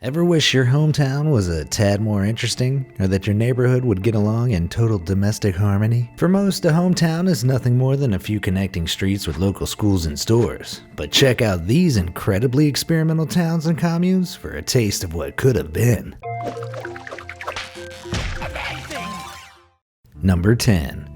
Ever wish your hometown was a tad more interesting, or that your neighborhood would get along in total domestic harmony? For most, a hometown is nothing more than a few connecting streets with local schools and stores. But check out these incredibly experimental towns and communes for a taste of what could have been. Number 10.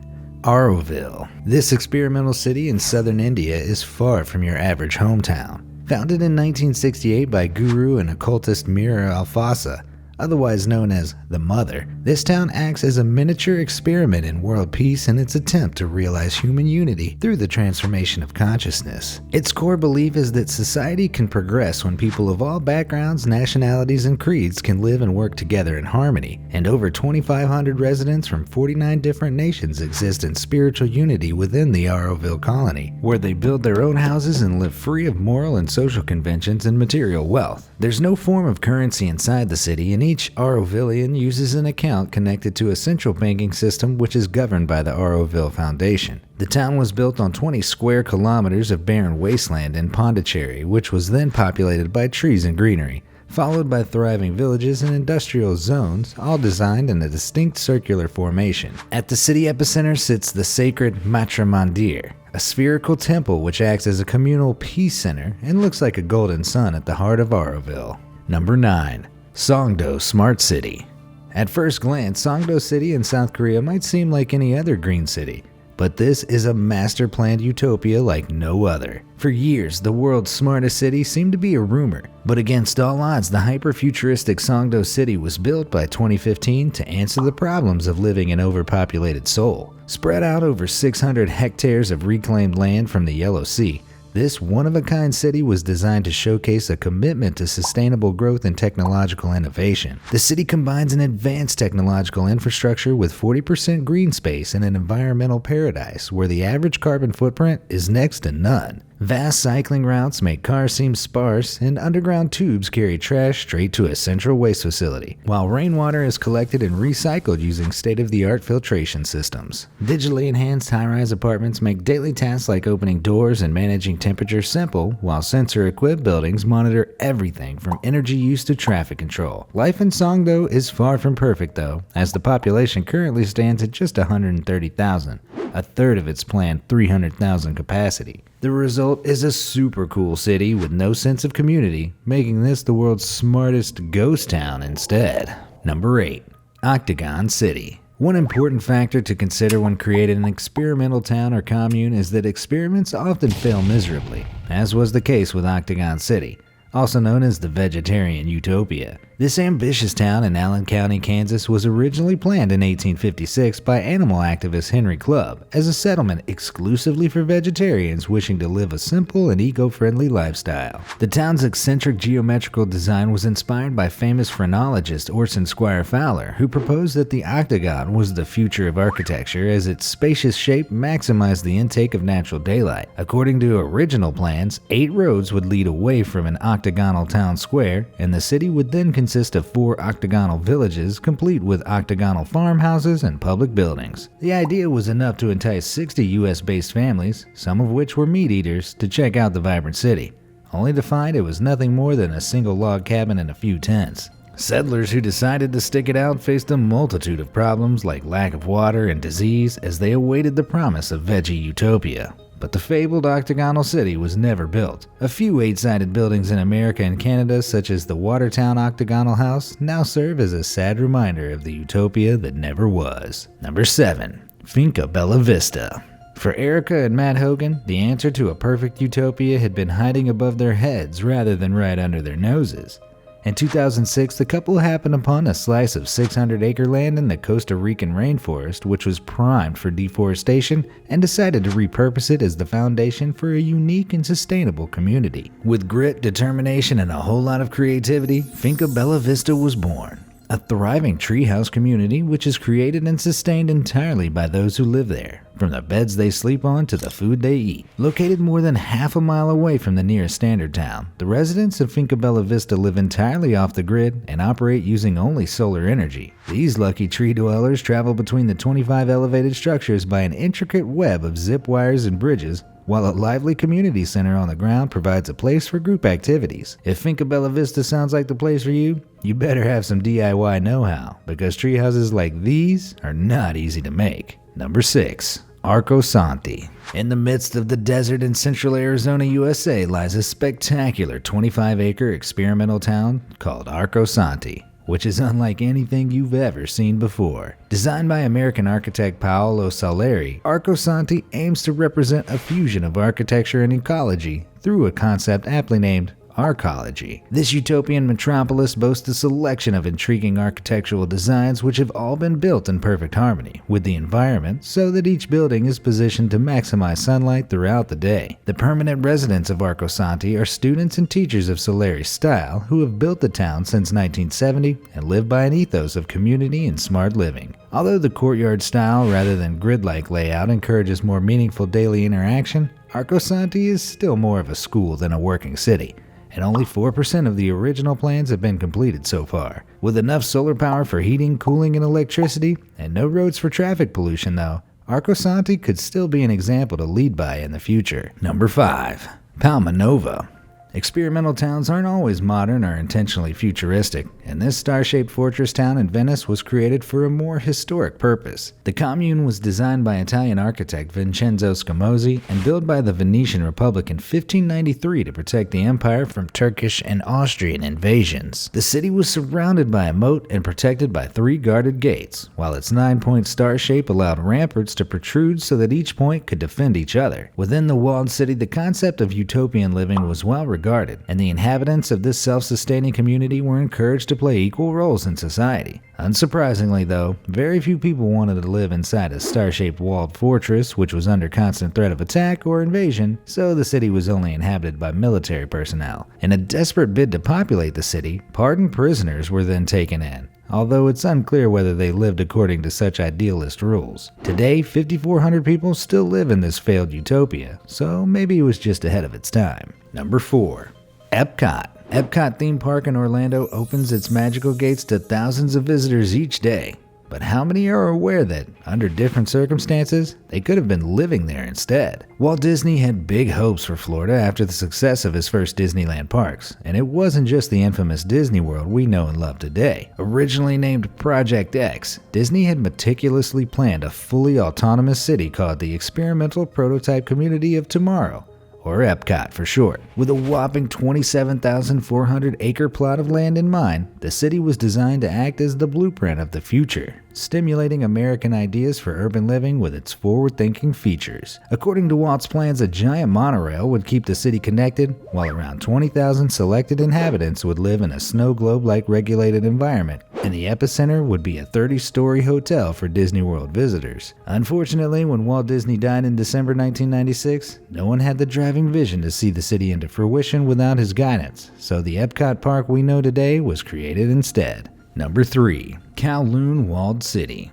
Auroville. This experimental city in southern India is far from your average hometown. Founded in 1968 by guru and occultist Mira Alfasa, otherwise known as the Mother, this town acts as a miniature experiment in world peace in its attempt to realize human unity through the transformation of consciousness. Its core belief is that society can progress when people of all backgrounds, nationalities, and creeds can live and work together in harmony, and over 2,500 residents from 49 different nations exist in spiritual unity within the Auroville colony, where they build their own houses and live free of moral and social conventions and material wealth. There's no form of currency inside the city, and each Aurovillian uses an account connected to a central banking system which is governed by the Auroville Foundation. The town was built on 20 square kilometers of barren wasteland in Pondicherry, which was then populated by trees and greenery, followed by thriving villages and industrial zones, all designed in a distinct circular formation. At the city epicenter sits the sacred Matra Mandir, a spherical temple which acts as a communal peace center and looks like a golden sun at the heart of Auroville. Number 9. Songdo Smart City. At first glance, Songdo City in South Korea might seem like any other green city, but this is a master-planned utopia like no other. For years, the world's smartest city seemed to be a rumor, but against all odds, the hyper-futuristic Songdo City was built by 2015 to answer the problems of living in overpopulated Seoul. Spread out over 600 hectares of reclaimed land from the Yellow Sea, this one-of-a-kind city was designed to showcase a commitment to sustainable growth and technological innovation. The city combines an advanced technological infrastructure with 40% green space and an environmental paradise where the average carbon footprint is next to none. Vast cycling routes make cars seem sparse, and underground tubes carry trash straight to a central waste facility, while rainwater is collected and recycled using state-of-the-art filtration systems. Digitally enhanced high-rise apartments make daily tasks like opening doors and managing temperature simple, while sensor-equipped buildings monitor everything from energy use to traffic control. Life in Songdo is far from perfect though, as the population currently stands at just 130,000, a third of its planned 300,000 capacity. The result is a super cool city with no sense of community, making this the world's smartest ghost town instead. Number 8. Octagon City. One important factor to consider when creating an experimental town or commune is that experiments often fail miserably, as was the case with Octagon City, also known as the Vegetarian Utopia. This ambitious town in Allen County, Kansas was originally planned in 1856 by animal activist Henry Clubb as a settlement exclusively for vegetarians wishing to live a simple and eco-friendly lifestyle. The town's eccentric geometrical design was inspired by famous phrenologist Orson Squire Fowler, who proposed that the octagon was the future of architecture as its spacious shape maximized the intake of natural daylight. According to original plans, 8 roads would lead away from an octagonal town square, and the city would then consist of 4 octagonal villages complete with octagonal farmhouses and public buildings. The idea was enough to entice 60 US-based families, some of which were meat eaters, to check out the vibrant city, only to find it was nothing more than a single log cabin and a few tents. Settlers who decided to stick it out faced a multitude of problems like lack of water and disease as they awaited the promise of veggie utopia. But the fabled octagonal city was never built. A few 8-sided buildings in America and Canada, such as the Watertown Octagonal House, now serve as a sad reminder of the utopia that never was. Number 7. Finca Bellavista. For Erica and Matt Hogan, the answer to a perfect utopia had been hiding above their heads rather than right under their noses. In 2006, the couple happened upon a slice of 600-acre land in the Costa Rican rainforest, which was primed for deforestation, and decided to repurpose it as the foundation for a unique and sustainable community. With grit, determination, and a whole lot of creativity, Finca Bellavista was born. A thriving treehouse community which is created and sustained entirely by those who live there, from the beds they sleep on to the food they eat. Located more than half a mile away from the nearest standard town, the residents of Finca Bellavista live entirely off the grid and operate using only solar energy. These lucky tree dwellers travel between the 25 elevated structures by an intricate web of zip wires and bridges, while a lively community center on the ground provides a place for group activities. If Finca Bellavista sounds like the place for you, you better have some DIY know-how, because treehouses like these are not easy to make. Number 6. Arcosanti. In the midst of the desert in central Arizona, USA lies a spectacular 25-acre experimental town called Arcosanti, which is unlike anything you've ever seen before. Designed by American architect Paolo Soleri, Arcosanti aims to represent a fusion of architecture and ecology through a concept aptly named Arcology. This utopian metropolis boasts a selection of intriguing architectural designs which have all been built in perfect harmony with the environment so that each building is positioned to maximize sunlight throughout the day. The permanent residents of Arcosanti are students and teachers of Soleri's style who have built the town since 1970 and live by an ethos of community and smart living. Although the courtyard style rather than grid-like layout encourages more meaningful daily interaction, Arcosanti is still more of a school than a working city, and only 4% of the original plans have been completed so far. With enough solar power for heating, cooling, and electricity, and no roads for traffic pollution though, Arcosanti could still be an example to lead by in the future. Number 5. Palma Nova. Experimental towns aren't always modern or intentionally futuristic, and this star-shaped fortress town in Venice was created for a more historic purpose. The commune was designed by Italian architect Vincenzo Scamozzi and built by the Venetian Republic in 1593 to protect the empire from Turkish and Austrian invasions. The city was surrounded by a moat and protected by 3 guarded gates, while its 9-point star shape allowed ramparts to protrude so that each point could defend each other. Within the walled city, the concept of utopian living was well regarded, and the inhabitants of this self-sustaining community were encouraged to play equal roles in society. Unsurprisingly though, very few people wanted to live inside a star-shaped walled fortress which was under constant threat of attack or invasion, so the city was only inhabited by military personnel. In a desperate bid to populate the city, pardoned prisoners were then taken in, although it's unclear whether they lived according to such idealist rules. Today, 5,400 people still live in this failed utopia, so maybe it was just ahead of its time. Number 4. Epcot. Epcot theme park in Orlando opens its magical gates to thousands of visitors each day. But how many are aware that, under different circumstances, they could have been living there instead? Walt Disney had big hopes for Florida after the success of his first Disneyland parks, and it wasn't just the infamous Disney World we know and love today. Originally named Project X, Disney had meticulously planned a fully autonomous city called the Experimental Prototype Community of Tomorrow, or Epcot for short. With a whopping 27,400-acre plot of land in mind, the city was designed to act as the blueprint of the future, stimulating American ideas for urban living with its forward-thinking features. According to Walt's plans, a giant monorail would keep the city connected, while around 20,000 selected inhabitants would live in a snow globe-like regulated environment, and the epicenter would be a 30-story hotel for Disney World visitors. Unfortunately, when Walt Disney died in December 1996, no one had the driving vision to see the city into fruition without his guidance, so the Epcot Park we know today was created instead. Number 3. Kowloon Walled City.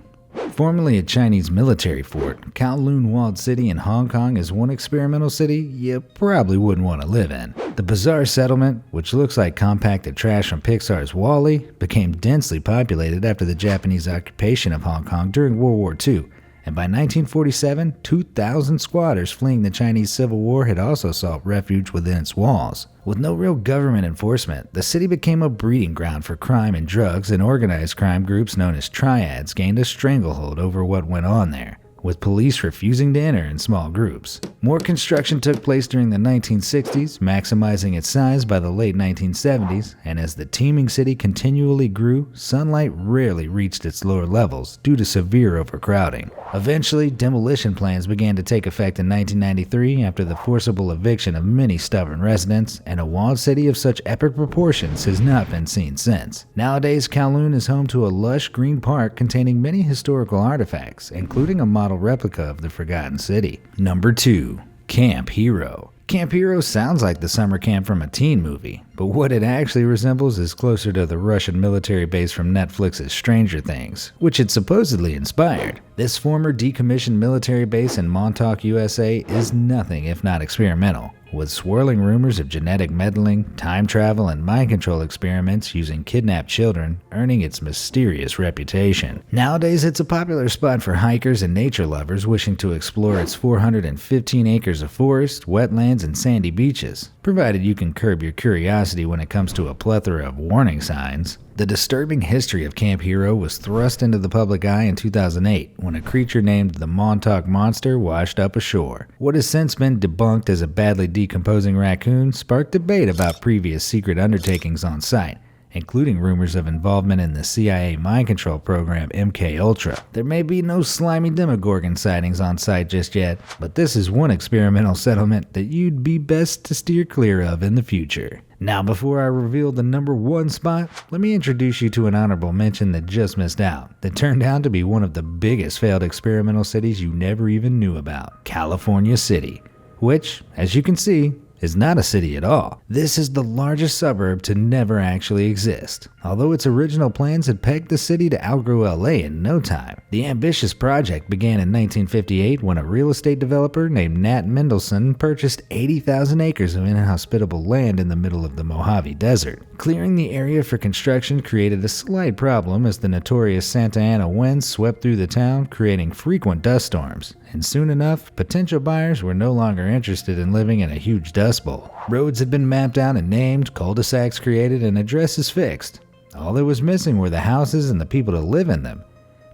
Formerly a Chinese military fort, Kowloon Walled City in Hong Kong is one experimental city you probably wouldn't want to live in. The bizarre settlement, which looks like compacted trash from Pixar's WALL-E, became densely populated after the Japanese occupation of Hong Kong during World War II. And by 1947, 2,000 squatters fleeing the Chinese Civil War had also sought refuge within its walls. With no real government enforcement, the city became a breeding ground for crime and drugs, and organized crime groups known as triads gained a stranglehold over what went on there, with police refusing to enter in small groups. More construction took place during the 1960s, maximizing its size by the late 1970s, and as the teeming city continually grew, sunlight rarely reached its lower levels due to severe overcrowding. Eventually, demolition plans began to take effect in 1993 after the forcible eviction of many stubborn residents, and a walled city of such epic proportions has not been seen since. Nowadays, Kowloon is home to a lush green park containing many historical artifacts, including a model replica of the Forgotten City. Number 2. Camp Hero. Camp Hero sounds like the summer camp from a teen movie, but what it actually resembles is closer to the Russian military base from Netflix's Stranger Things, which it supposedly inspired. This former decommissioned military base in Montauk, USA is nothing if not experimental. with swirling rumors of genetic meddling, time travel, and mind control experiments using kidnapped children earning its mysterious reputation. Nowadays, it's a popular spot for hikers and nature lovers wishing to explore its 415 acres of forest, wetlands, and sandy beaches, provided you can curb your curiosity when it comes to a plethora of warning signs. The disturbing history of Camp Hero was thrust into the public eye in 2008 when a creature named the Montauk Monster washed up ashore. What has since been debunked as a badly decomposing raccoon sparked debate about previous secret undertakings on site, including rumors of involvement in the CIA mind control program MKUltra. There may be no slimy Demogorgon sightings on site just yet, but this is one experimental settlement that you'd be best to steer clear of in the future. Now, before I reveal the number 1 spot, let me introduce you to an honorable mention that just missed out, that turned out to be one of the biggest failed experimental cities you never even knew about, California City, which, as you can see, is not a city at all. This is the largest suburb to never actually exist, although its original plans had pegged the city to outgrow LA in no time. The ambitious project began in 1958 when a real estate developer named Nat Mendelsohn purchased 80,000 acres of inhospitable land in the middle of the Mojave Desert. Clearing the area for construction created a slight problem as the notorious Santa Ana winds swept through the town, creating frequent dust storms, and soon enough, potential buyers were no longer interested in living in a huge dust bowl. Roads had been mapped out and named, cul-de-sacs created, and addresses fixed. All that was missing were the houses and the people to live in them.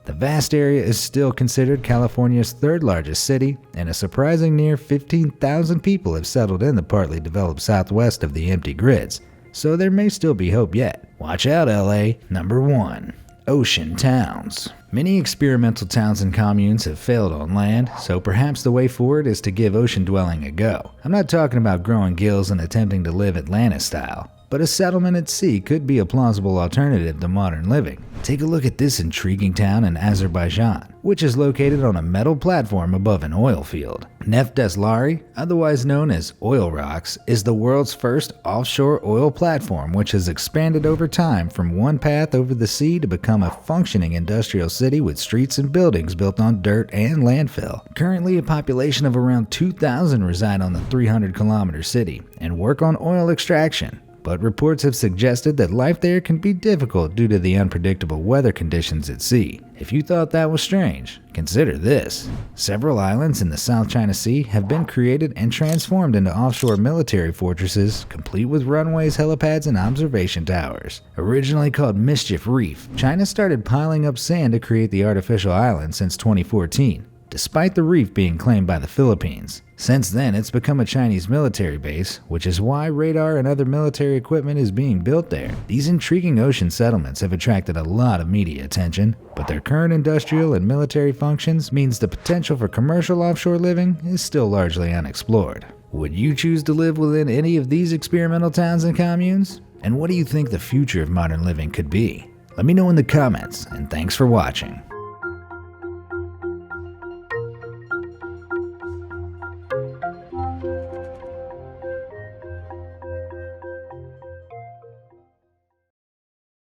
The vast area is still considered California's 3rd largest city, and a surprising near 15,000 people have settled in the partly developed southwest of the empty grids, so there may still be hope yet. Watch out, LA. Number 1. Ocean towns. Many experimental towns and communes have failed on land, so perhaps the way forward is to give ocean dwelling a go. I'm not talking about growing gills and attempting to live Atlantis style, but a settlement at sea could be a plausible alternative to modern living. Take a look at this intriguing town in Azerbaijan, which is located on a metal platform above an oil field. Neft Deslari, otherwise known as Oil Rocks, is the world's first offshore oil platform which has expanded over time from one path over the sea to become a functioning industrial city with streets and buildings built on dirt and landfill. Currently, a population of around 2,000 reside on the 300-kilometer city and work on oil extraction. But reports have suggested that life there can be difficult due to the unpredictable weather conditions at sea. If you thought that was strange, consider this. Several islands in the South China Sea have been created and transformed into offshore military fortresses, complete with runways, helipads, and observation towers. Originally called Mischief Reef, China started piling up sand to create the artificial island since 2014. Despite the reef being claimed by the Philippines. Since then, it's become a Chinese military base, which is why radar and other military equipment is being built there. These intriguing ocean settlements have attracted a lot of media attention, but their current industrial and military functions means the potential for commercial offshore living is still largely unexplored. Would you choose to live within any of these experimental towns and communes? And what do you think the future of modern living could be? Let me know in the comments, and thanks for watching.